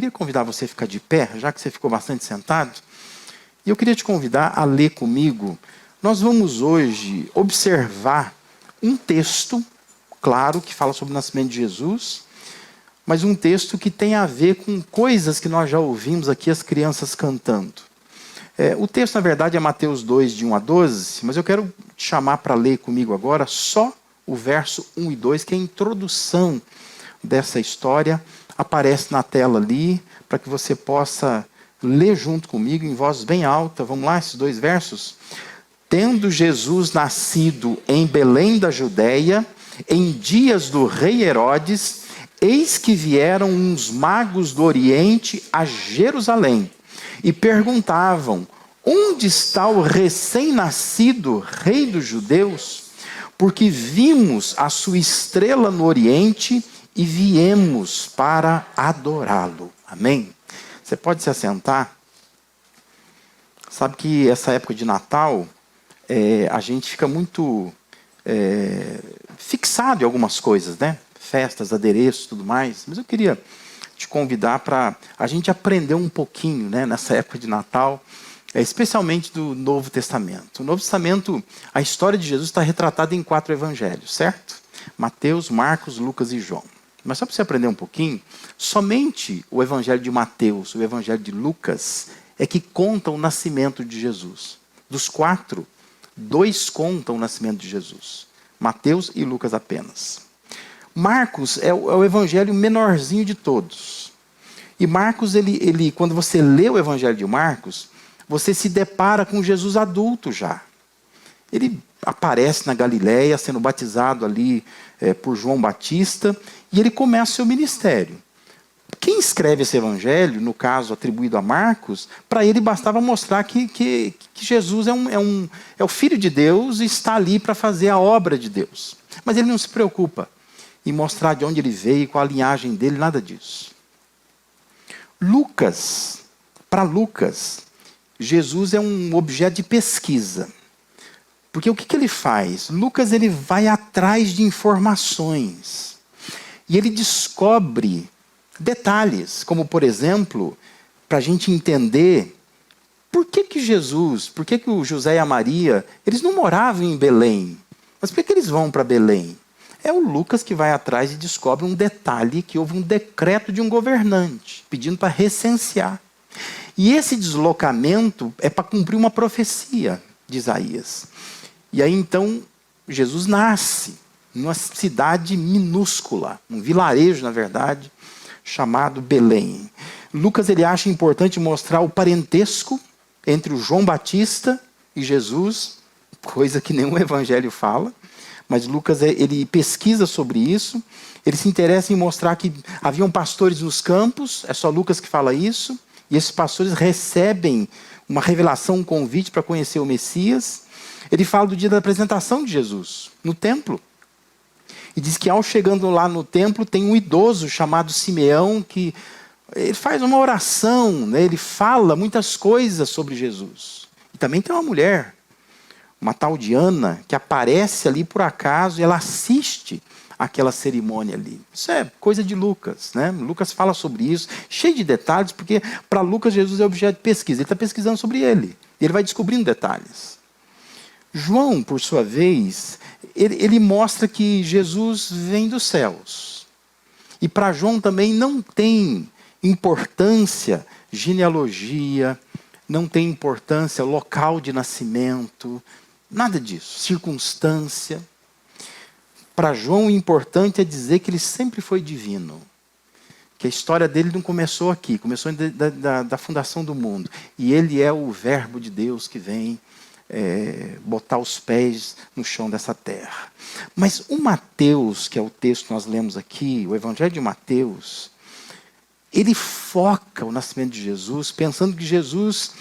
queria convidar você a ficar de pé, já que você ficou bastante sentado. E eu queria te convidar a ler comigo. Nós vamos hoje observar um texto, claro, que fala sobre o nascimento de Jesus, mas um texto que tem a ver com coisas que nós já ouvimos aqui as crianças cantando. O texto, na verdade, é Mateus 2, de 1 a 12, mas eu quero te chamar para ler comigo agora só o verso 1 e 2, que é a introdução dessa história. Aparece na tela ali, para que você possa ler junto comigo, em voz bem alta. Vamos lá, esses 2 versos? Tendo Jesus nascido em Belém da Judéia, em dias do rei Herodes, eis que vieram uns magos do Oriente a Jerusalém e perguntavam: onde está o recém-nascido rei dos judeus? Porque vimos a sua estrela no Oriente e viemos para adorá-lo. Amém? Você pode se assentar? Sabe que essa época de Natal, a gente fica muito fixado em algumas coisas, né? Festas, adereços, tudo mais. Mas eu queria te convidar para a gente aprender um pouquinho, né, nessa época de Natal, especialmente do Novo Testamento. O Novo Testamento, a história de Jesus está retratada em 4 evangelhos, certo? Mateus, Marcos, Lucas e João. Mas só para você aprender um pouquinho, somente o evangelho de Mateus, o evangelho de Lucas, é que contam o nascimento de Jesus. Dos 4, 2 contam o nascimento de Jesus. Mateus e Lucas apenas. Marcos é o evangelho menorzinho de todos. E Marcos, ele, quando você lê o evangelho de Marcos, você se depara com Jesus adulto já. Ele aparece na Galileia, sendo batizado ali por João Batista, e ele começa o seu ministério. Quem escreve esse evangelho, no caso atribuído a Marcos, para ele bastava mostrar que Jesus é o Filho de Deus e está ali para fazer a obra de Deus. Mas ele não se preocupa em mostrar de onde ele veio, qual a linhagem dele, nada disso. Para Lucas, Jesus é um objeto de pesquisa. Porque o que ele faz? Lucas ele vai atrás de informações. E ele descobre detalhes, como por exemplo, para a gente entender por que Jesus, por que o José e a Maria, eles não moravam em Belém. Mas por que eles vão para Belém? É o Lucas que vai atrás e descobre um detalhe, que houve um decreto de um governante, pedindo para recensear. E esse deslocamento é para cumprir uma profecia de Isaías. E aí então, Jesus nasce numa cidade minúscula, um vilarejo, na verdade, chamado Belém. Lucas ele acha importante mostrar o parentesco entre o João Batista e Jesus, coisa que nenhum evangelho fala. Mas Lucas ele pesquisa sobre isso, ele se interessa em mostrar que haviam pastores nos campos, é só Lucas que fala isso, e esses pastores recebem uma revelação, um convite para conhecer o Messias. Ele fala do dia da apresentação de Jesus, no templo. E diz que ao chegando lá no templo, tem um idoso chamado Simeão, que ele faz uma oração, né? Ele fala muitas coisas sobre Jesus. E também tem uma mulher, uma tal de Ana, que aparece ali por acaso e ela assiste aquela cerimônia ali. Isso é coisa de Lucas, né? Lucas fala sobre isso, cheio de detalhes, porque para Lucas Jesus é objeto de pesquisa. Ele está pesquisando sobre ele. E ele vai descobrindo detalhes. João, por sua vez, ele mostra que Jesus vem dos céus. E para João também não tem importância genealogia, não tem importância local de nascimento, nada disso, circunstância. Para João o importante é dizer que ele sempre foi divino. Que a história dele não começou aqui, começou da fundação do mundo. E ele é o verbo de Deus que vem botar os pés no chão dessa terra. Mas o Mateus, que é o texto que nós lemos aqui, o Evangelho de Mateus, ele foca o nascimento de Jesus, pensando que Jesus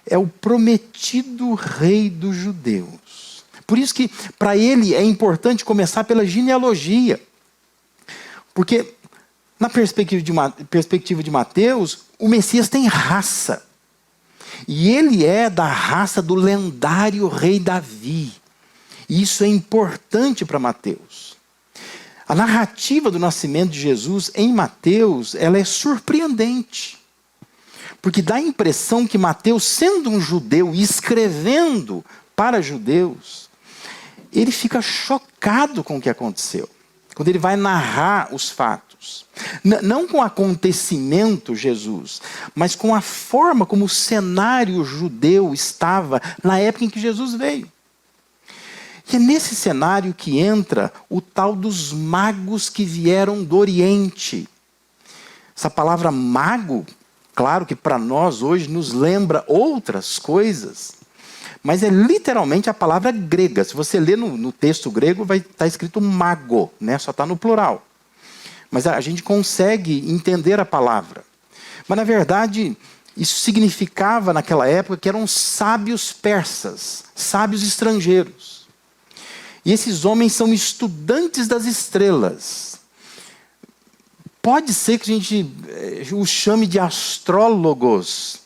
é o prometido rei dos judeus. Por isso que, para ele, é importante começar pela genealogia. Porque, na perspectiva de Mateus, o Messias tem raça. E ele é da raça do lendário rei Davi. E isso é importante para Mateus. A narrativa do nascimento de Jesus em Mateus, ela é surpreendente. Porque dá a impressão que Mateus, sendo um judeu e escrevendo para judeus, ele fica chocado com o que aconteceu. Quando ele vai narrar os fatos. Não com o acontecimento, Jesus, mas com a forma como o cenário judeu estava na época em que Jesus veio. E é nesse cenário que entra o tal dos magos que vieram do Oriente. Essa palavra mago, claro que para nós hoje nos lembra outras coisas, mas é literalmente a palavra grega. Se você ler no texto grego, vai estar escrito mago, né? Só está no plural. Mas a gente consegue entender a palavra. Mas, na verdade, isso significava, naquela época, que eram sábios persas, sábios estrangeiros. E esses homens são estudantes das estrelas. Pode ser que a gente os chame de astrólogos,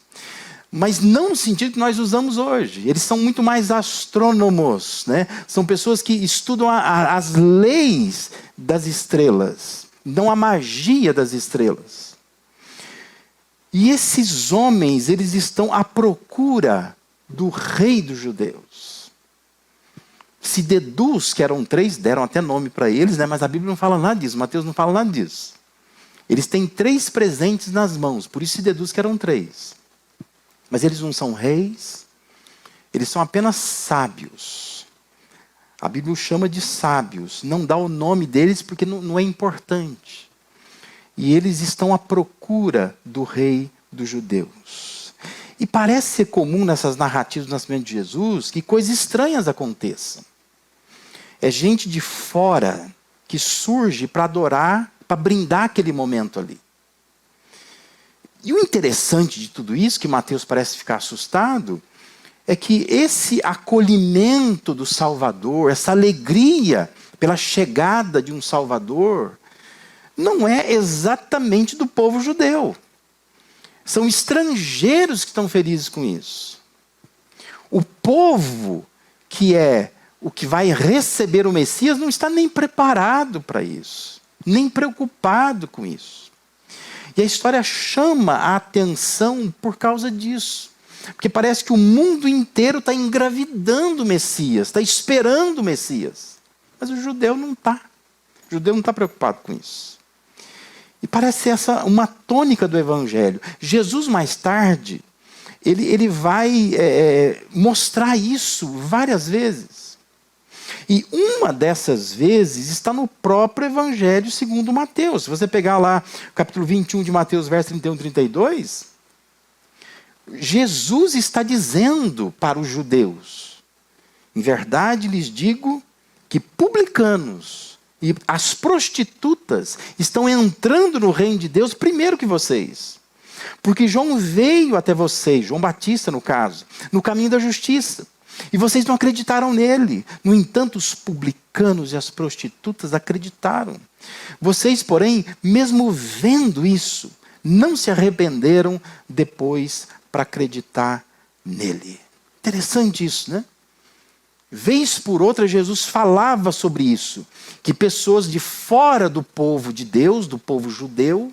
mas não no sentido que nós usamos hoje. Eles são muito mais astrônomos, né? São pessoas que estudam as leis das estrelas, não a magia das estrelas. E esses homens, eles estão à procura do rei dos judeus. Se deduz que eram 3, deram até nome para eles, né? Mas a Bíblia não fala nada disso, Mateus não fala nada disso. Eles têm 3 presentes nas mãos, por isso se deduz que eram 3. Mas eles não são reis, eles são apenas sábios. A Bíblia os chama de sábios, não dá o nome deles porque não é importante. E eles estão à procura do rei dos judeus. E parece ser comum nessas narrativas do nascimento de Jesus que coisas estranhas aconteçam. É gente de fora que surge para adorar, para brindar aquele momento ali. E o interessante de tudo isso, que Mateus parece ficar assustado, é que esse acolhimento do Salvador, essa alegria pela chegada de um Salvador, não é exatamente do povo judeu. São estrangeiros que estão felizes com isso. O povo que é o que vai receber o Messias não está nem preparado para isso, nem preocupado com isso. E a história chama a atenção por causa disso. Porque parece que o mundo inteiro está engravidando o Messias, está esperando o Messias. Mas o judeu não está. O judeu não está preocupado com isso. E parece ser essa uma tônica do Evangelho. Jesus, mais tarde, ele vai mostrar isso várias vezes. E uma dessas vezes está no próprio Evangelho segundo Mateus. Se você pegar lá o capítulo 21 de Mateus, verso 31 e 32, Jesus está dizendo para os judeus: em verdade lhes digo que publicanos e as prostitutas estão entrando no reino de Deus primeiro que vocês. Porque João veio até vocês, João Batista no caso, no caminho da justiça. E vocês não acreditaram nele. No entanto, os publicanos e as prostitutas acreditaram. Vocês, porém, mesmo vendo isso, não se arrependeram depois para acreditar nele. Interessante isso, né? Vez por outra, Jesus falava sobre isso. Que pessoas de fora do povo de Deus, do povo judeu,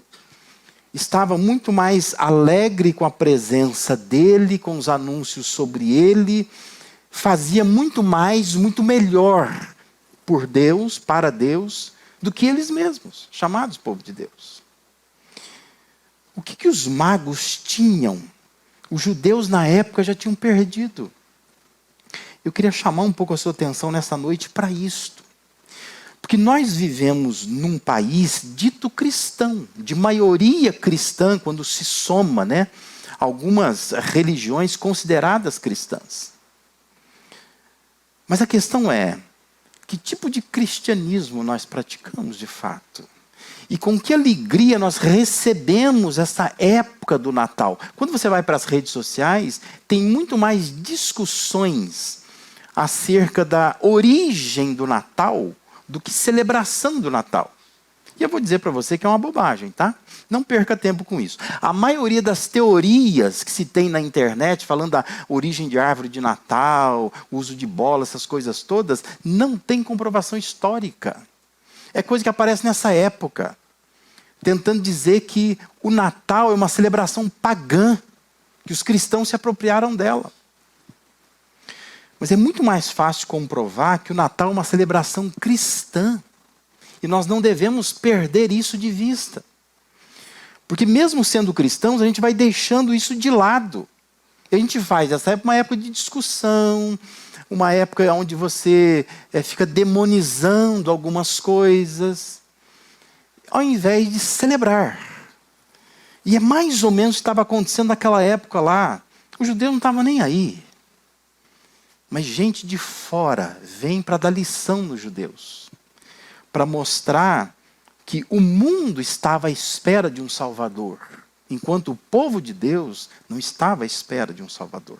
estavam muito mais alegres com a presença dele, com os anúncios sobre ele, fazia muito mais, muito melhor por Deus, para Deus, do que eles mesmos, chamados povo de Deus. O que os magos tinham? Os judeus na época já tinham perdido. Eu queria chamar um pouco a sua atenção nessa noite para isto. Porque nós vivemos num país dito cristão, de maioria cristã, quando se soma, né, algumas religiões consideradas cristãs. Mas a questão é, que tipo de cristianismo nós praticamos de fato? E com que alegria nós recebemos essa época do Natal? Quando você vai para as redes sociais, tem muito mais discussões acerca da origem do Natal do que celebração do Natal. E eu vou dizer para você que é uma bobagem, tá? Não perca tempo com isso. A maioria das teorias que se tem na internet, falando da origem de árvore de Natal, uso de bola, essas coisas todas, não tem comprovação histórica. É coisa que aparece nessa época, tentando dizer que o Natal é uma celebração pagã, que os cristãos se apropriaram dela. Mas é muito mais fácil comprovar que o Natal é uma celebração cristã. E nós não devemos perder isso de vista. Porque mesmo sendo cristãos, a gente vai deixando isso de lado. E a gente faz essa época uma época de discussão, uma época onde você fica demonizando algumas coisas, ao invés de celebrar. E é mais ou menos o que estava acontecendo naquela época lá. Os judeus não estavam nem aí. Mas gente de fora vem para dar lição nos judeus. Para mostrar que o mundo estava à espera de um Salvador, enquanto o povo de Deus não estava à espera de um Salvador.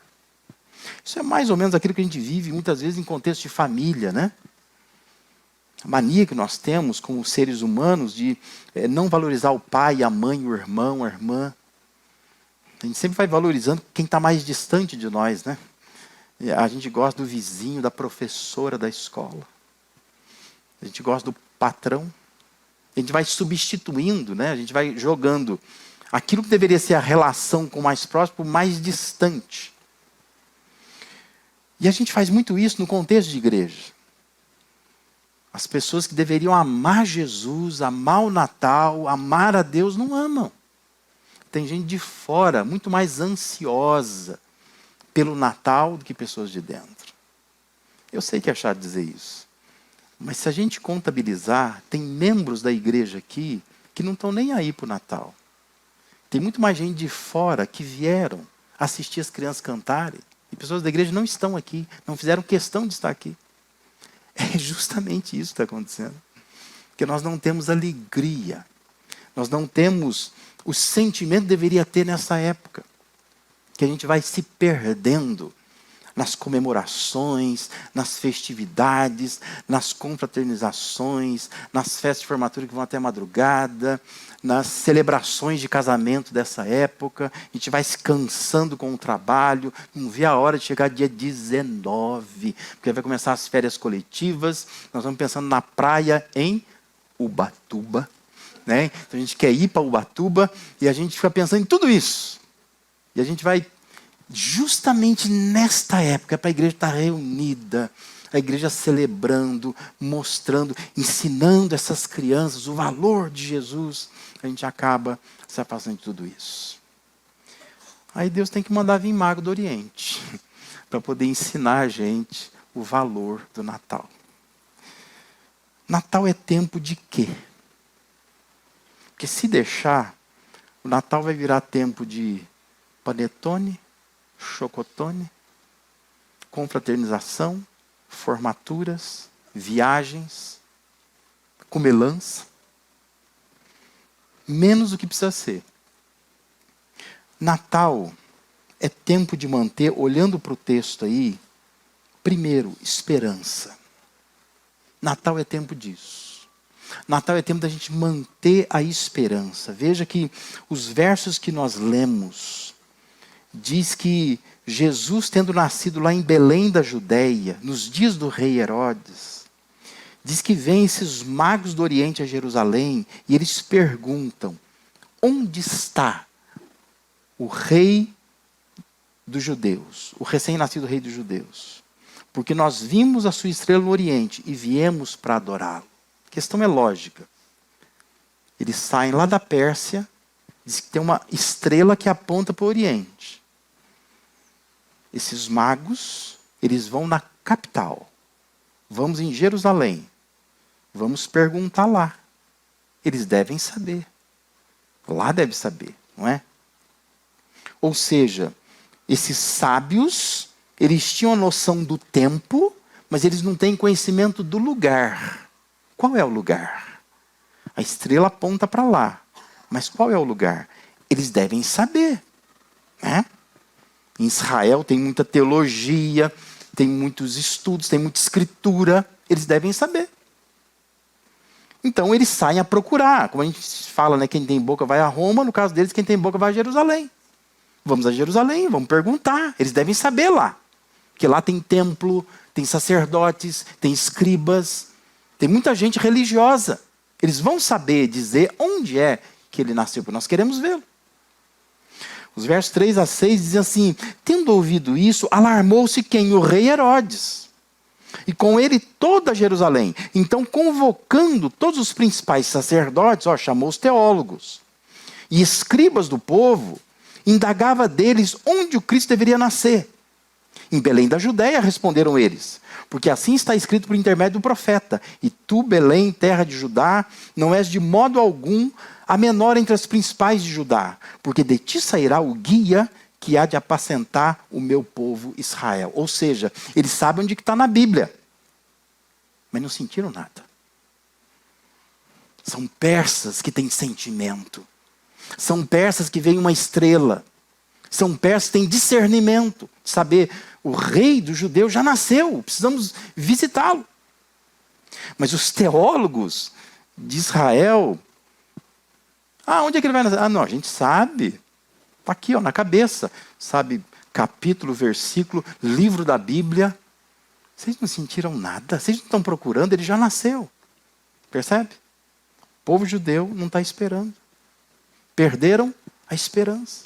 Isso é mais ou menos aquilo que a gente vive muitas vezes em contexto de família, né? A mania que nós temos como seres humanos de não valorizar o pai, a mãe, o irmão, a irmã. A gente sempre vai valorizando quem está mais distante de nós, né? A gente gosta do vizinho, da professora da escola. A gente gosta do patrão. A gente vai substituindo, né? A gente vai jogando aquilo que deveria ser a relação com o mais próximo, por mais distante. E a gente faz muito isso no contexto de igreja. As pessoas que deveriam amar Jesus, amar o Natal, amar a Deus, não amam. Tem gente de fora, muito mais ansiosa pelo Natal do que pessoas de dentro. Eu sei que é chato dizer isso. Mas se a gente contabilizar, tem membros da igreja aqui que não estão nem aí para o Natal. Tem muito mais gente de fora que vieram assistir as crianças cantarem. E pessoas da igreja não estão aqui, não fizeram questão de estar aqui. É justamente isso que está acontecendo. Porque nós não temos alegria. Nós não temos o sentimento que deveria ter nessa época. Que a gente vai se perdendo nas comemorações, nas festividades, nas confraternizações, nas festas de formatura que vão até a madrugada, nas celebrações de casamento dessa época. A gente vai se cansando com o trabalho, não vê a hora de chegar dia 19, porque vai começar as férias coletivas, nós vamos pensando na praia em Ubatuba, né? Então a gente quer ir para Ubatuba e a gente fica pensando em tudo isso. E a gente vai justamente nesta época, para a igreja estar reunida, a igreja celebrando, mostrando, ensinando essas crianças o valor de Jesus, a gente acaba se afastando de tudo isso. Aí Deus tem que mandar vir mago do Oriente, para poder ensinar a gente o valor do Natal. Natal é tempo de quê? Porque se deixar, o Natal vai virar tempo de panetone, chocotone, confraternização, formaturas, viagens, comelança. Menos do que precisa ser. Natal é tempo de manter, olhando para o texto aí, primeiro, esperança. Natal é tempo disso. Natal é tempo da gente manter a esperança. Veja que os versos que nós lemos diz que Jesus, tendo nascido lá em Belém da Judéia, nos dias do rei Herodes, diz que vêm esses magos do Oriente a Jerusalém e eles perguntam: onde está o rei dos judeus, o recém-nascido rei dos judeus? Porque nós vimos a sua estrela no Oriente e viemos para adorá-lo. A questão é lógica. Eles saem lá da Pérsia, diz que tem uma estrela que aponta para o Oriente. Esses magos, eles vão na capital. Vamos em Jerusalém. Vamos perguntar lá. Eles devem saber. Lá deve saber, não é? Ou seja, esses sábios, eles tinham a noção do tempo, mas eles não têm conhecimento do lugar. Qual é o lugar? A estrela aponta para lá. Mas qual é o lugar? Eles devem saber, né? Em Israel tem muita teologia, tem muitos estudos, tem muita escritura. Eles devem saber. Então eles saem a procurar. Como a gente fala, né? Quem tem boca vai a Roma. No caso deles, quem tem boca vai a Jerusalém. Vamos a Jerusalém, vamos perguntar. Eles devem saber lá. Porque lá tem templo, tem sacerdotes, tem escribas. Tem muita gente religiosa. Eles vão saber dizer onde é que ele nasceu, porque nós queremos vê-lo. Os versos 3 a 6 dizem assim: tendo ouvido isso, alarmou-se quem? O rei Herodes. E com ele toda Jerusalém. Então, convocando todos os principais sacerdotes, chamou os teólogos e escribas do povo, indagava deles onde o Cristo deveria nascer. Em Belém da Judéia, responderam eles, porque assim está escrito por intermédio do profeta: e tu, Belém, terra de Judá, não és de modo algum a menor entre as principais de Judá, porque de ti sairá o guia que há de apacentar o meu povo Israel. Ou seja, eles sabem onde está na Bíblia, mas não sentiram nada. São persas que têm sentimento. São persas que veem uma estrela. São persas que têm discernimento. De saber, o rei dos judeus já nasceu, precisamos visitá-lo. Mas os teólogos de Israel, onde é que ele vai nascer? Não, a gente sabe. Está aqui, na cabeça. Sabe, capítulo, versículo, livro da Bíblia. Vocês não sentiram nada? Vocês não estão procurando? Ele já nasceu. Percebe? O povo judeu não está esperando. Perderam a esperança.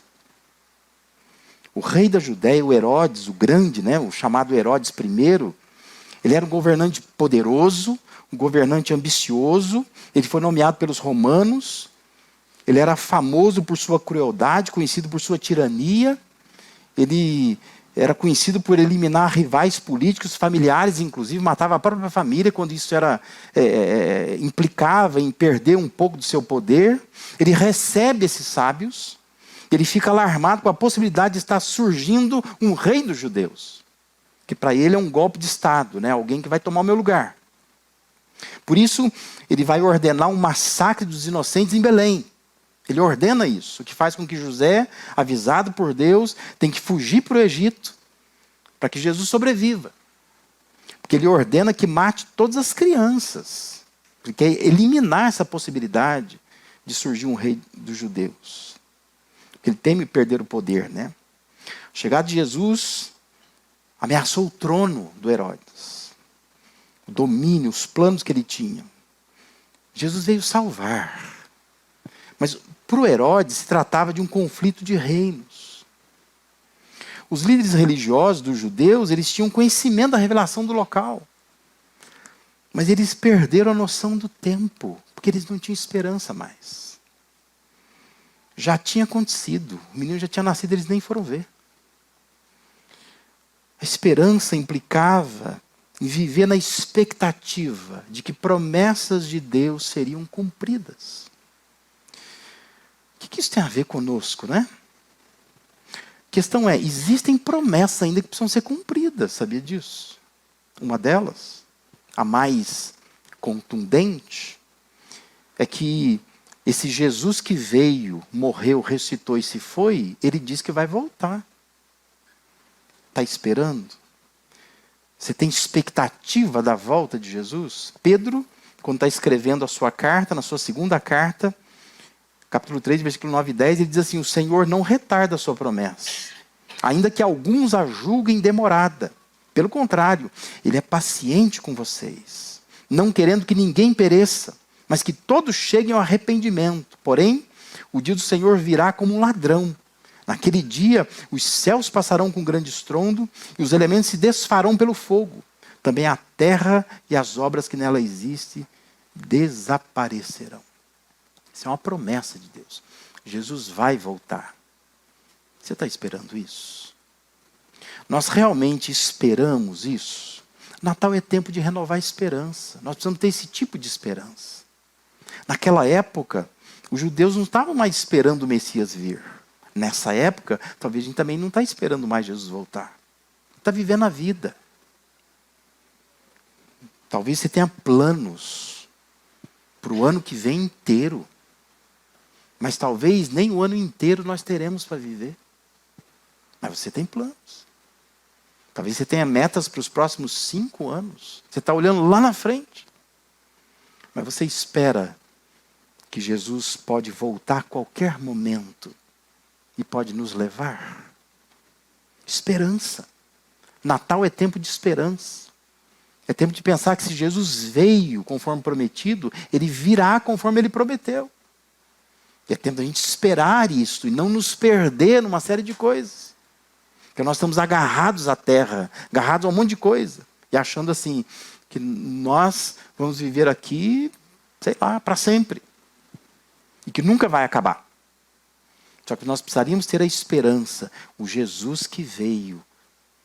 O rei da Judéia, o Herodes, o grande, o chamado Herodes I, ele era um governante poderoso, um governante ambicioso. Ele foi nomeado pelos romanos. Ele era famoso por sua crueldade, conhecido por sua tirania. Ele era conhecido por eliminar rivais políticos, familiares, inclusive, matava a própria família quando isso implicava em perder um pouco do seu poder. Ele recebe esses sábios, ele fica alarmado com a possibilidade de estar surgindo um rei dos judeus, que para ele é um golpe de Estado, alguém que vai tomar o meu lugar. Por isso, ele vai ordenar um massacre dos inocentes em Belém. Ele ordena isso, o que faz com que José, avisado por Deus, tem que fugir para o Egito, para que Jesus sobreviva. Porque ele ordena que mate todas as crianças, porque é eliminar essa possibilidade de surgir um rei dos judeus. Ele teme perder o poder, A chegada de Jesus ameaçou o trono do Herodes, o domínio, os planos que ele tinha. Jesus veio salvar. Mas para o Herodes se tratava de um conflito de reinos. Os líderes religiosos dos judeus, eles tinham conhecimento da revelação do local. Mas eles perderam a noção do tempo, porque eles não tinham esperança mais. Já tinha acontecido, o menino já tinha nascido, eles nem foram ver. A esperança implicava em viver na expectativa de que promessas de Deus seriam cumpridas. O que isso tem a ver conosco, A questão é, existem promessas ainda que precisam ser cumpridas, sabia disso? Uma delas, a mais contundente, é que esse Jesus que veio, morreu, ressuscitou e se foi, ele diz que vai voltar. Está esperando? Você tem expectativa da volta de Jesus? Pedro, quando está escrevendo a sua carta, na sua segunda carta, capítulo 3, versículo 9 e 10, ele diz assim: o Senhor não retarda a sua promessa, ainda que alguns a julguem demorada. Pelo contrário, ele é paciente com vocês, não querendo que ninguém pereça, mas que todos cheguem ao arrependimento. Porém, o dia do Senhor virá como um ladrão. Naquele dia, os céus passarão com grande estrondo e os elementos se desfarão pelo fogo. Também a terra e as obras que nela existem desaparecerão. Isso é uma promessa de Deus. Jesus vai voltar. Você está esperando isso? Nós realmente esperamos isso? Natal é tempo de renovar a esperança. Nós precisamos ter esse tipo de esperança. Naquela época, os judeus não estavam mais esperando o Messias vir. Nessa época, talvez a gente também não está esperando mais Jesus voltar. Está vivendo a vida. Talvez você tenha planos para o ano que vem inteiro. Mas talvez nem o ano inteiro nós teremos para viver. Mas você tem planos. Talvez você tenha metas para os próximos 5 anos. Você está olhando lá na frente. Mas você espera que Jesus pode voltar a qualquer momento e pode nos levar. Esperança. Natal é tempo de esperança. É tempo de pensar que se Jesus veio conforme prometido, ele virá conforme ele prometeu. E é tempo da gente esperar isso e não nos perder numa série de coisas. Porque nós estamos agarrados à terra, agarrados a um monte de coisa. E achando assim, que nós vamos viver aqui, sei lá, para sempre. E que nunca vai acabar. Só que nós precisaríamos ter a esperança. O Jesus que veio,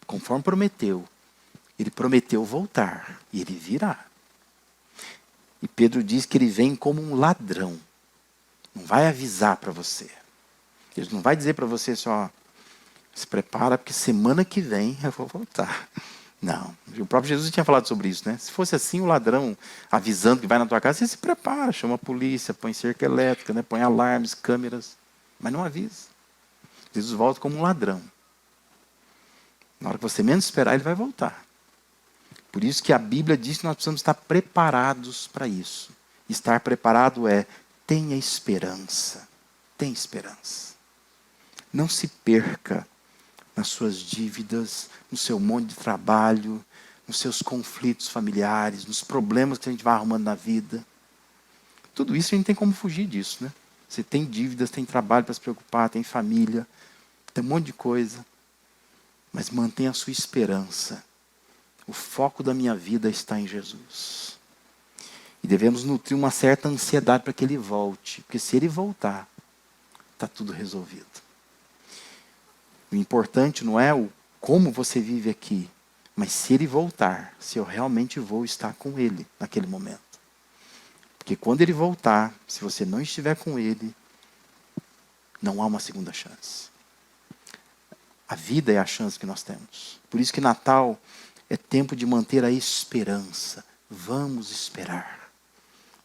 conforme prometeu, ele prometeu voltar. E ele virá. E Pedro diz que ele vem como um ladrão. Não vai avisar para você. Ele não vai dizer para você assim, ó, se prepara porque semana que vem eu vou voltar. Não. O próprio Jesus tinha falado sobre isso, né? Se fosse assim, o ladrão avisando que vai na tua casa, você se prepara, chama a polícia, põe cerca elétrica, né? Põe alarmes, câmeras, mas não avisa. Jesus volta como um ladrão. Na hora que você menos esperar, ele vai voltar. Por isso que a Bíblia diz que nós precisamos estar preparados para isso. Estar preparado é, tenha esperança. Tenha esperança. Não se perca nas suas dívidas, no seu monte de trabalho, nos seus conflitos familiares, nos problemas que a gente vai arrumando na vida. Tudo isso a gente tem como fugir disso, né? Você tem dívidas, tem trabalho para se preocupar, tem família, tem um monte de coisa. Mas mantenha a sua esperança. O foco da minha vida está em Jesus. E devemos nutrir uma certa ansiedade para que ele volte. Porque se ele voltar, está tudo resolvido. O importante não é o como você vive aqui, mas se ele voltar, se eu realmente vou estar com ele naquele momento. Porque quando ele voltar, se você não estiver com ele, não há uma segunda chance. A vida é a chance que nós temos. Por isso que Natal é tempo de manter a esperança. Vamos esperar.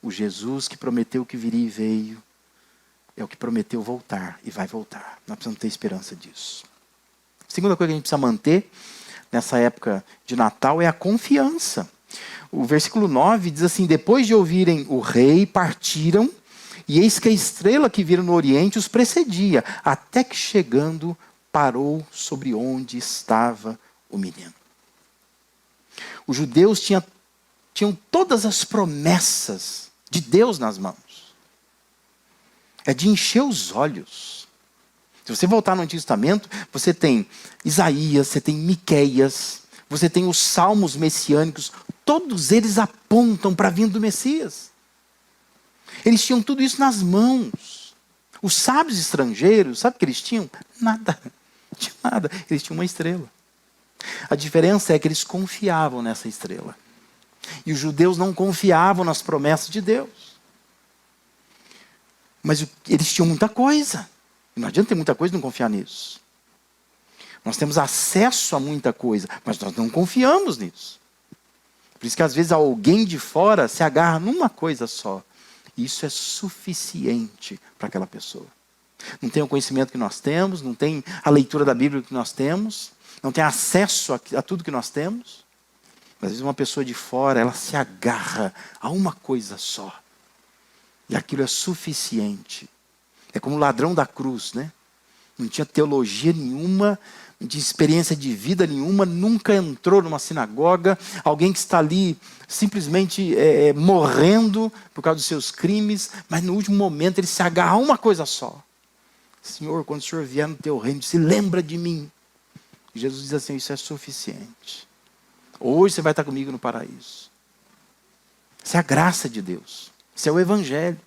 O Jesus que prometeu que viria e veio, é o que prometeu voltar e vai voltar. Nós precisamos ter esperança disso. A segunda coisa que a gente precisa manter nessa época de Natal é a confiança. O versículo 9 diz assim, depois de ouvirem o rei, partiram, e eis que a estrela que viram no oriente os precedia, até que chegando, parou sobre onde estava o menino. Os judeus tinham todas as promessas de Deus nas mãos. É de encher os olhos. Se você voltar no Antigo Testamento, você tem Isaías, você tem Miqueias, você tem os salmos messiânicos, todos eles apontam para a vinda do Messias. Eles tinham tudo isso nas mãos. Os sábios estrangeiros, sabe o que eles tinham? Nada. Não tinham nada. Eles tinham uma estrela. A diferença é que eles confiavam nessa estrela. E os judeus não confiavam nas promessas de Deus. Mas eles tinham muita coisa. Não adianta ter muita coisa e não confiar nisso. Nós temos acesso a muita coisa, mas nós não confiamos nisso. Por isso que às vezes alguém de fora se agarra numa coisa só. E isso é suficiente para aquela pessoa. Não tem o conhecimento que nós temos, não tem a leitura da Bíblia que nós temos, não tem acesso a tudo que nós temos. Às vezes uma pessoa de fora, ela se agarra a uma coisa só. E aquilo é suficiente. É como o ladrão da cruz, né? Não tinha teologia nenhuma, não tinha experiência de vida nenhuma, nunca entrou numa sinagoga. Alguém que está ali simplesmente morrendo por causa dos seus crimes, mas no último momento ele se agarra a uma coisa só. Senhor, quando o Senhor vier no teu reino, se lembra de mim. E Jesus diz assim, isso é suficiente. Hoje você vai estar comigo no paraíso. Isso é a graça de Deus. Isso é o Evangelho.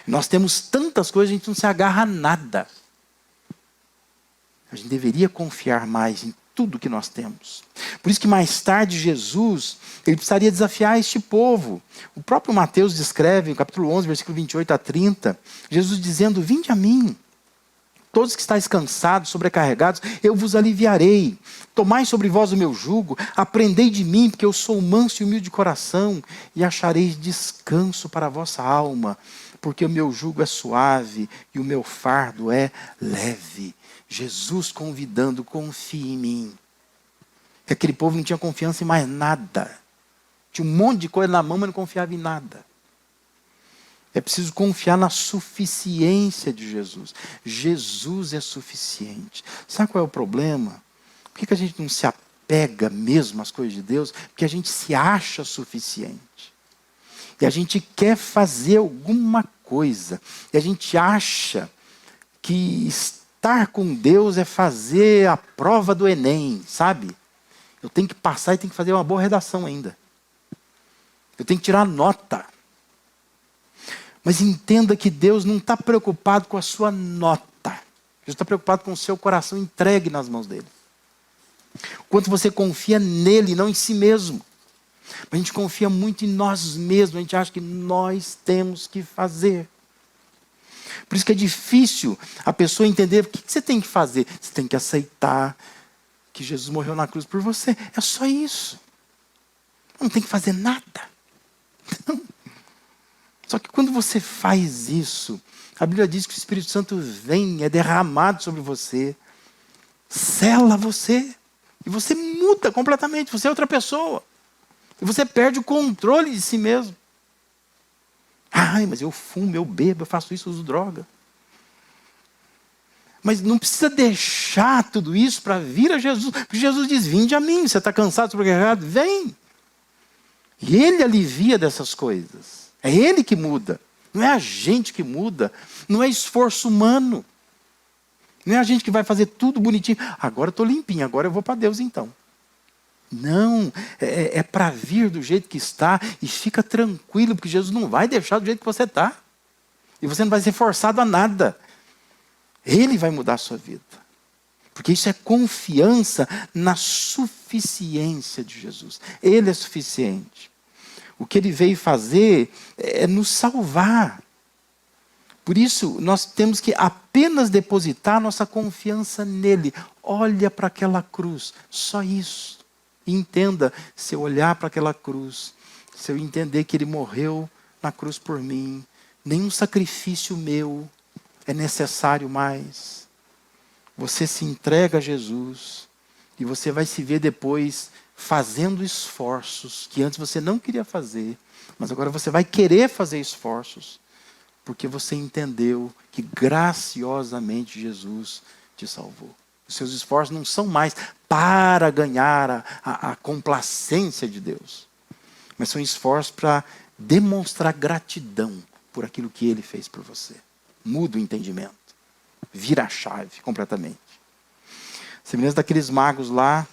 Nós temos tantas coisas, a gente não se agarra a nada. A gente deveria confiar mais em tudo que nós temos. Por isso que mais tarde Jesus, ele precisaria desafiar este povo. O próprio Mateus descreve, no capítulo 11, versículo 28 a 30, Jesus dizendo, vinde a mim, todos que estáis cansados, sobrecarregados, eu vos aliviarei. Tomai sobre vós o meu jugo, aprendei de mim, porque eu sou manso e humilde de coração, e achareis descanso para a vossa alma, porque o meu jugo é suave e o meu fardo é leve. Jesus convidando, confie em mim. Porque aquele povo não tinha confiança em mais nada. Tinha um monte de coisa na mão, mas não confiava em nada. É preciso confiar na suficiência de Jesus. Jesus é suficiente. Sabe qual é o problema? Por que a gente não se apega mesmo às coisas de Deus porque a gente se acha suficiente. E a gente quer fazer alguma coisa. E a gente acha que estar com Deus é fazer a prova do Enem, sabe? Eu tenho que passar e tenho que fazer uma boa redação ainda. Eu tenho que tirar nota. Mas entenda que Deus não está preocupado com a sua nota. Deus está preocupado com o seu coração entregue nas mãos dele. Quanto você confia nele, não em si mesmo. A gente confia muito em nós mesmos. A gente acha que nós temos que fazer. Por isso que é difícil a pessoa entender o que você tem que fazer. Você tem que aceitar que Jesus morreu na cruz por você. É só isso. Não tem que fazer nada. Não. Só que quando você faz isso, a Bíblia diz que o Espírito Santo vem, é derramado sobre você, sela você, e você muda completamente, você é outra pessoa. E você perde o controle de si mesmo. Ai, mas eu fumo, eu bebo, eu faço isso, eu uso droga. Mas não precisa deixar tudo isso para vir a Jesus. Porque Jesus diz, vinde a mim, você está cansado, sobrecarregado, vem. E Ele alivia dessas coisas. É Ele que muda. Não é a gente que muda. Não é esforço humano. Não é a gente que vai fazer tudo bonitinho. Agora eu estou limpinho, agora eu vou para Deus então. Não, é para vir do jeito que está e fica tranquilo, porque Jesus não vai deixar do jeito que você está. E você não vai ser forçado a nada. Ele vai mudar a sua vida. Porque isso é confiança na suficiência de Jesus. Ele é suficiente. O que ele veio fazer é nos salvar. Por isso, nós temos que apenas depositar nossa confiança nele. Olha para aquela cruz, só isso. E entenda, se eu olhar para aquela cruz, se eu entender que ele morreu na cruz por mim, nenhum sacrifício meu é necessário mais. Você se entrega a Jesus e você vai se ver depois fazendo esforços que antes você não queria fazer, mas agora você vai querer fazer esforços, porque você entendeu que graciosamente Jesus te salvou. Os seus esforços não são mais para ganhar a complacência de Deus, mas são esforços para demonstrar gratidão por aquilo que Ele fez por você. Muda o entendimento. Vira a chave completamente. Semelhança daqueles magos lá,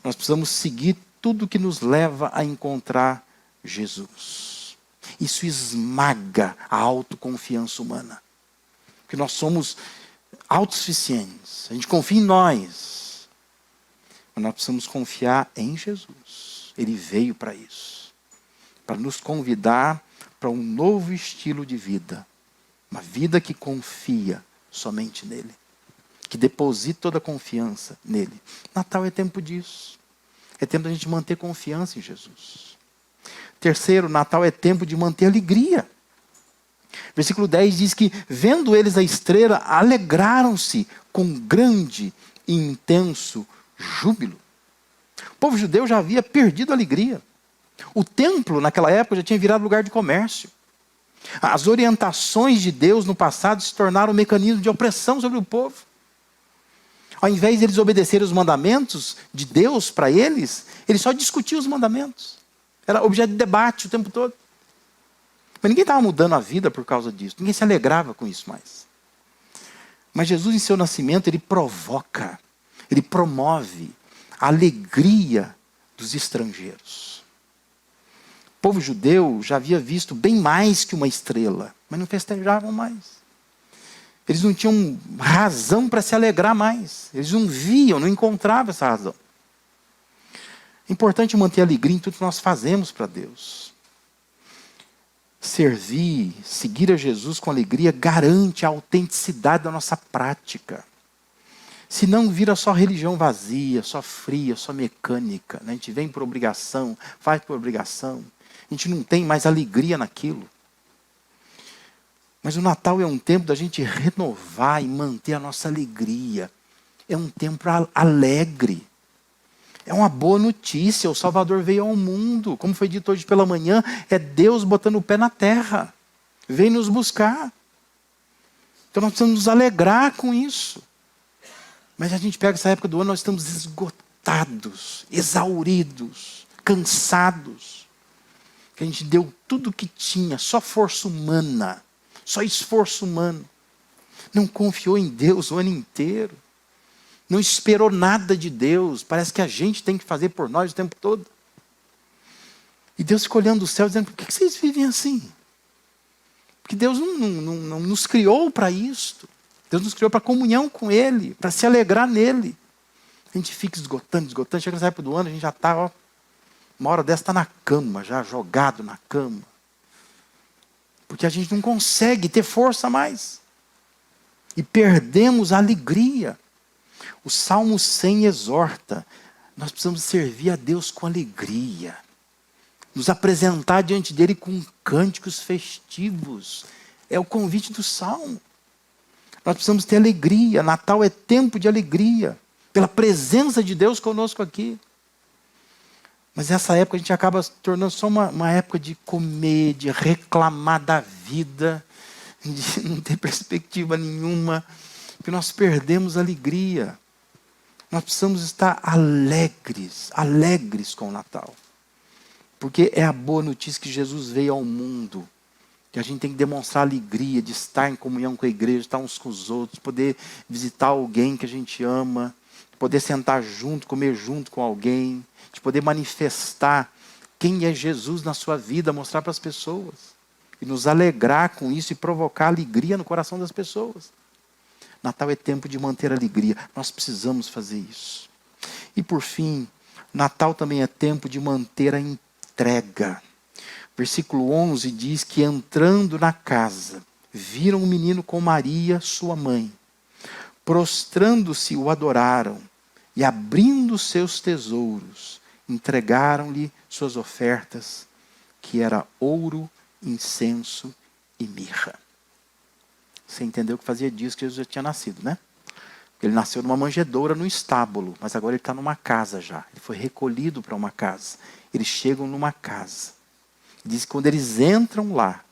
nós precisamos seguir tudo que nos leva a encontrar Jesus. Isso esmaga a autoconfiança humana. Porque nós somos autossuficientes. A gente confia em nós. Mas nós precisamos confiar em Jesus. Ele veio para isso. Para nos convidar para um novo estilo de vida. Uma vida que confia somente nele. Que deposita toda a confiança nele. Natal é tempo disso. É tempo da gente manter confiança em Jesus. Terceiro, Natal é tempo de manter alegria. Versículo 10 diz que, vendo eles a estrela, alegraram-se com grande e intenso júbilo. O povo judeu já havia perdido a alegria. O templo, naquela época, já tinha virado lugar de comércio. As orientações de Deus no passado se tornaram um mecanismo de opressão sobre o povo. Ao invés de eles obedecerem os mandamentos de Deus para eles só discutiam os mandamentos. Era objeto de debate o tempo todo. Mas ninguém estava mudando a vida por causa disso. Ninguém se alegrava com isso mais. Mas Jesus, em seu nascimento, ele provoca, ele promove a alegria dos estrangeiros. O povo judeu já havia visto bem mais que uma estrela, mas não festejavam mais. Eles não tinham razão para se alegrar mais. Eles não viam, não encontravam essa razão. É importante manter alegria em tudo que nós fazemos para Deus. Servir, seguir a Jesus com alegria garante a autenticidade da nossa prática. Senão vira só religião vazia, só fria, só mecânica. A gente vem por obrigação, faz por obrigação. A gente não tem mais alegria naquilo. Mas o Natal é um tempo da gente renovar e manter a nossa alegria. É um tempo alegre. É uma boa notícia, o Salvador veio ao mundo. Como foi dito hoje pela manhã, é Deus botando o pé na terra. Vem nos buscar. Então nós precisamos nos alegrar com isso. Mas a gente pega essa época do ano, nós estamos esgotados esgotados, exauridos, cansados. Que a gente deu tudo o que tinha, só força humana, só esforço humano. Não confiou em Deus o ano inteiro. Não esperou nada de Deus. Parece que a gente tem que fazer por nós o tempo todo. E Deus fica olhando do céu dizendo, por que vocês vivem assim? Porque Deus não nos criou para isto. Deus nos criou para comunhão com Ele, para se alegrar nele. A gente fica esgotando. Chega nessa época do ano, a gente já está, uma hora dessa está na cama, já jogado na cama. Porque a gente não consegue ter força mais. E perdemos a alegria. O Salmo 100 exorta, nós precisamos servir a Deus com alegria. Nos apresentar diante dele com cânticos festivos. É o convite do Salmo. Nós precisamos ter alegria. Natal é tempo de alegria. Pela presença de Deus conosco aqui. Mas essa época a gente acaba se tornando só uma época de comer, de reclamar da vida, de não ter perspectiva nenhuma, porque nós perdemos a alegria. Nós precisamos estar alegres com o Natal. Porque é a boa notícia que Jesus veio ao mundo. Que a gente tem que demonstrar alegria de estar em comunhão com a igreja, estar uns com os outros, poder visitar alguém que a gente ama, poder sentar junto, comer junto com alguém, de poder manifestar quem é Jesus na sua vida, mostrar para as pessoas. E nos alegrar com isso e provocar alegria no coração das pessoas. Natal é tempo de manter a alegria. Nós precisamos fazer isso. E por fim, Natal também é tempo de manter a entrega. Versículo 11 diz que entrando na casa, viram um menino com Maria, sua mãe. Prostrando-se, o adoraram e abrindo seus tesouros, entregaram-lhe suas ofertas, que era ouro, incenso e mirra. Você entendeu que fazia dias que Jesus já tinha nascido, né? Ele nasceu numa manjedoura no estábulo, mas agora ele está numa casa já. Ele foi recolhido para uma casa. Eles chegam numa casa. Diz que quando eles entram lá,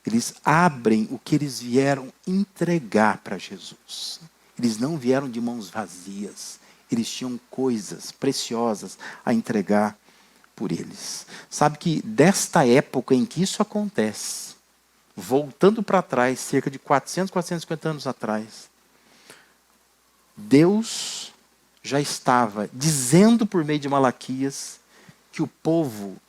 eles abrem o que eles vieram entregar para Jesus. Eles não vieram de mãos vazias. Eles tinham coisas preciosas a entregar por eles. Sabe que desta época em que isso acontece, voltando para trás, cerca de 450 anos atrás, Deus já estava dizendo por meio de Malaquias que o povo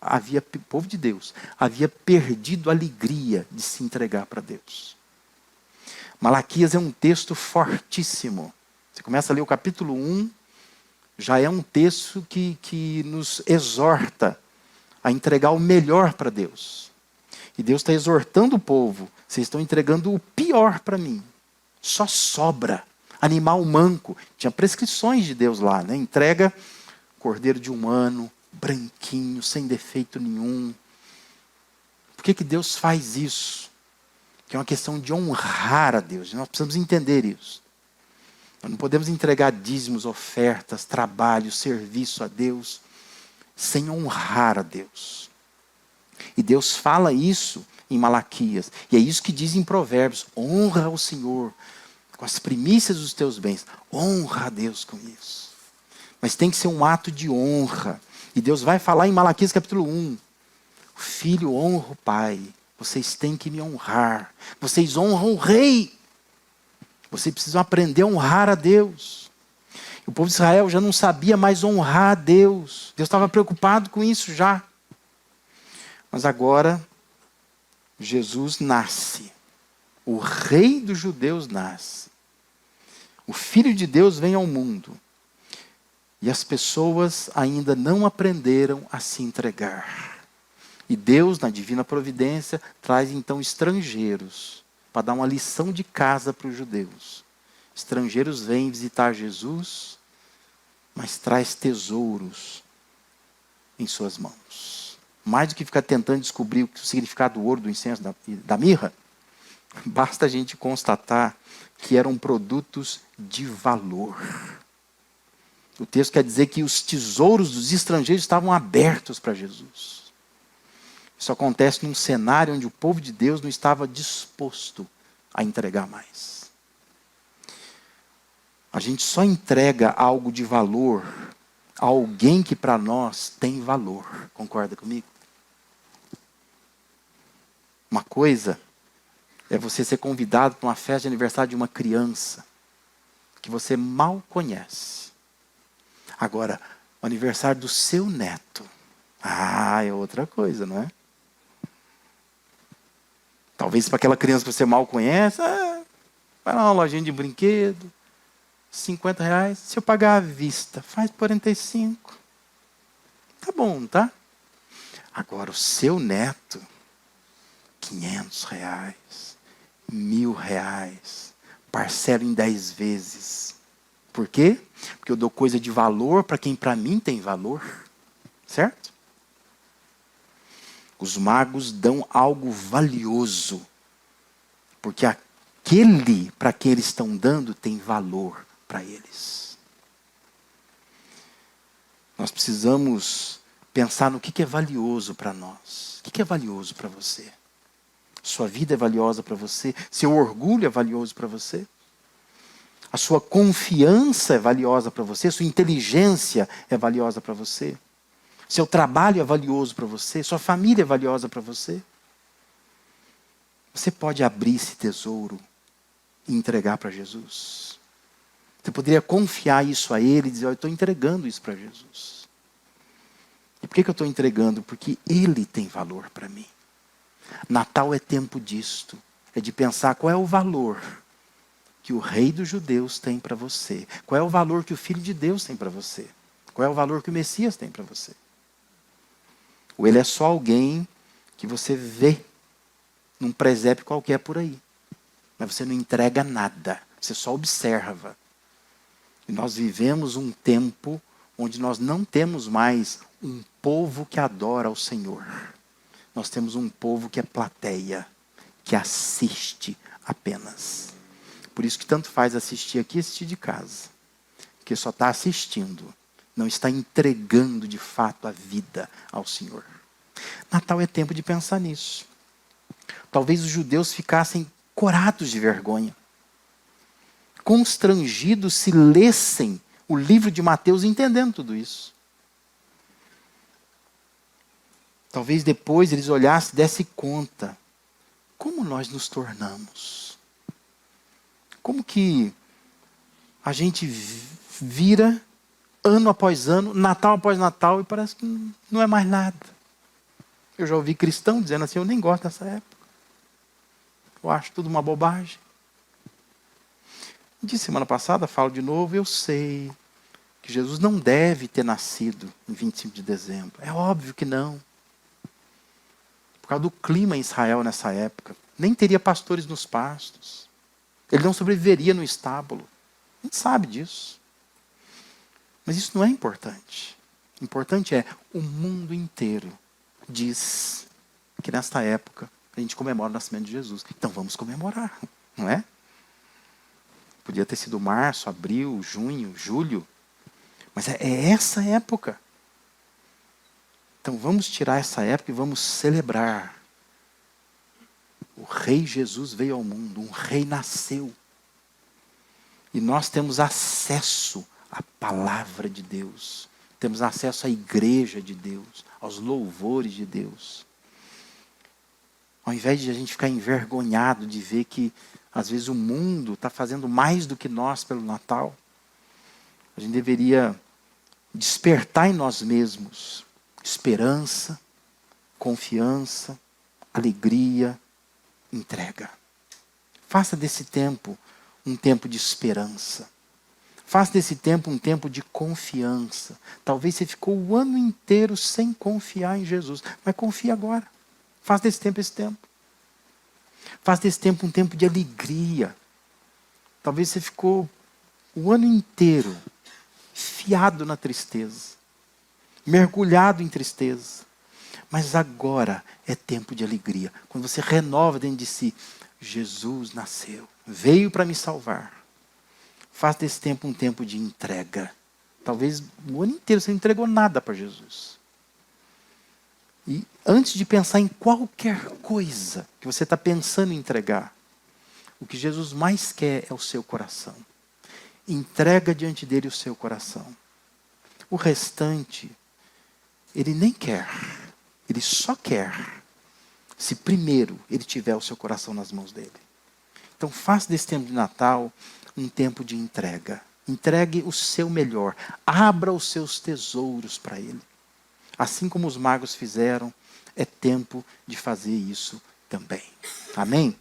de Deus, havia perdido a alegria de se entregar para Deus. Malaquias é um texto fortíssimo. Você começa a ler o capítulo 1, já é um texto que nos exorta a entregar o melhor para Deus. E Deus está exortando o povo, vocês estão entregando o pior para mim. Só sobra animal manco. Tinha prescrições de Deus lá, né? Entrega cordeiro de um ano, branquinho, sem defeito nenhum. Por que Deus faz isso? Que é uma questão de honrar a Deus. Nós precisamos entender isso. Nós não podemos entregar dízimos, ofertas, trabalho, serviço a Deus sem honrar a Deus. E Deus fala isso em Malaquias. E é isso que diz em Provérbios. Honra o Senhor com as primícias dos teus bens. Honra a Deus com isso. Mas tem que ser um ato de honra. E Deus vai falar em Malaquias capítulo 1. O filho honra o pai. Vocês têm que me honrar. Vocês honram o rei. Vocês precisam aprender a honrar a Deus. O povo de Israel já não sabia mais honrar a Deus. Deus estava preocupado com isso já. Mas agora, Jesus nasce. O rei dos judeus nasce. O Filho de Deus vem ao mundo. E as pessoas ainda não aprenderam a se entregar. E Deus, na divina providência, traz então estrangeiros para dar uma lição de casa para os judeus. Estrangeiros vêm visitar Jesus, mas traz tesouros em suas mãos. Mais do que ficar tentando descobrir o significado do ouro, do incenso e da mirra, basta a gente constatar que eram produtos de valor. O texto quer dizer que os tesouros dos estrangeiros estavam abertos para Jesus. Isso acontece num cenário onde o povo de Deus não estava disposto a entregar mais. A gente só entrega algo de valor Alguém que para nós tem valor. Concorda comigo? Uma coisa é você ser convidado para uma festa de aniversário de uma criança que você mal conhece. Agora, o aniversário do seu neto. É outra coisa, não é? Talvez para aquela criança que você mal conhece, vai lá uma lojinha de brinquedo, R$ 50. Se eu pagar à vista, faz 45. Tá bom, tá? Agora, o seu neto, R$ 500, R$ 1.000, parcelo em 10 vezes. Por quê? Porque eu dou coisa de valor para quem para mim tem valor. Certo? Os magos dão algo valioso, porque aquele para quem eles estão dando tem valor para eles. Nós precisamos pensar no que é valioso para nós. O que é valioso para você? Sua vida é valiosa para você? Seu orgulho é valioso para você? A sua confiança é valiosa para você? Sua inteligência é valiosa para você? Seu trabalho é valioso para você? Sua família é valiosa para você? Você pode abrir esse tesouro e entregar para Jesus. Você poderia confiar isso a Ele e dizer, eu estou entregando isso para Jesus. E por que eu estou entregando? Porque Ele tem valor para mim. Natal é tempo disto. É de pensar qual é o valor que o Rei dos Judeus tem para você. Qual é o valor que o Filho de Deus tem para você. Qual é o valor que o Messias tem para você. Ou ele é só alguém que você vê num presépio qualquer por aí. Mas você não entrega nada. Você só observa. E nós vivemos um tempo onde nós não temos mais um povo que adora ao Senhor. Nós temos um povo que é plateia, que assiste apenas. Por isso que tanto faz assistir aqui e assistir de casa. Porque só está assistindo. Não está entregando de fato a vida ao Senhor. Natal é tempo de pensar nisso. Talvez os judeus ficassem corados de vergonha. Constrangidos se lessem o livro de Mateus entendendo tudo isso. Talvez depois eles olhassem e dessem conta. Como nós nos tornamos? Como que a gente vira ano após ano, Natal após Natal, e parece que não é mais nada. Eu já ouvi cristão dizendo assim, eu nem gosto dessa época. Eu acho tudo uma bobagem. De semana passada, falo de novo, eu sei que Jesus não deve ter nascido em 25 de dezembro. É óbvio que não. Por causa do clima em Israel nessa época. Nem teria pastores nos pastos. Ele não sobreviveria no estábulo. A gente sabe disso. Mas isso não é importante. O importante é o mundo inteiro diz que nesta época a gente comemora o nascimento de Jesus. Então vamos comemorar, não é? Podia ter sido março, abril, junho, julho. Mas é essa época. Então vamos tirar essa época e vamos celebrar. O Rei Jesus veio ao mundo, um Rei nasceu. E nós temos acesso à palavra de Deus. Temos acesso à igreja de Deus, aos louvores de Deus. Ao invés de a gente ficar envergonhado de ver que, às vezes, o mundo está fazendo mais do que nós pelo Natal, a gente deveria despertar em nós mesmos esperança, confiança, alegria, entrega. Faça desse tempo um tempo de esperança. Faça desse tempo um tempo de confiança. Talvez você ficou o ano inteiro sem confiar em Jesus, mas confie agora. Faça desse tempo esse tempo. Faça desse tempo um tempo de alegria. Talvez você ficou o ano inteiro fiado na tristeza, mergulhado em tristeza. Mas agora é tempo de alegria. Quando você renova dentro de si, Jesus nasceu, veio para me salvar. Faça desse tempo um tempo de entrega. Talvez o ano inteiro você não entregou nada para Jesus. E antes de pensar em qualquer coisa que você está pensando em entregar, o que Jesus mais quer é o seu coração. Entrega diante dele o seu coração. O restante, ele nem quer. Ele só quer se primeiro ele tiver o seu coração nas mãos dele. Então faça desse tempo de Natal um tempo de entrega. Entregue o seu melhor. Abra os seus tesouros para ele. Assim como os magos fizeram, é tempo de fazer isso também. Amém?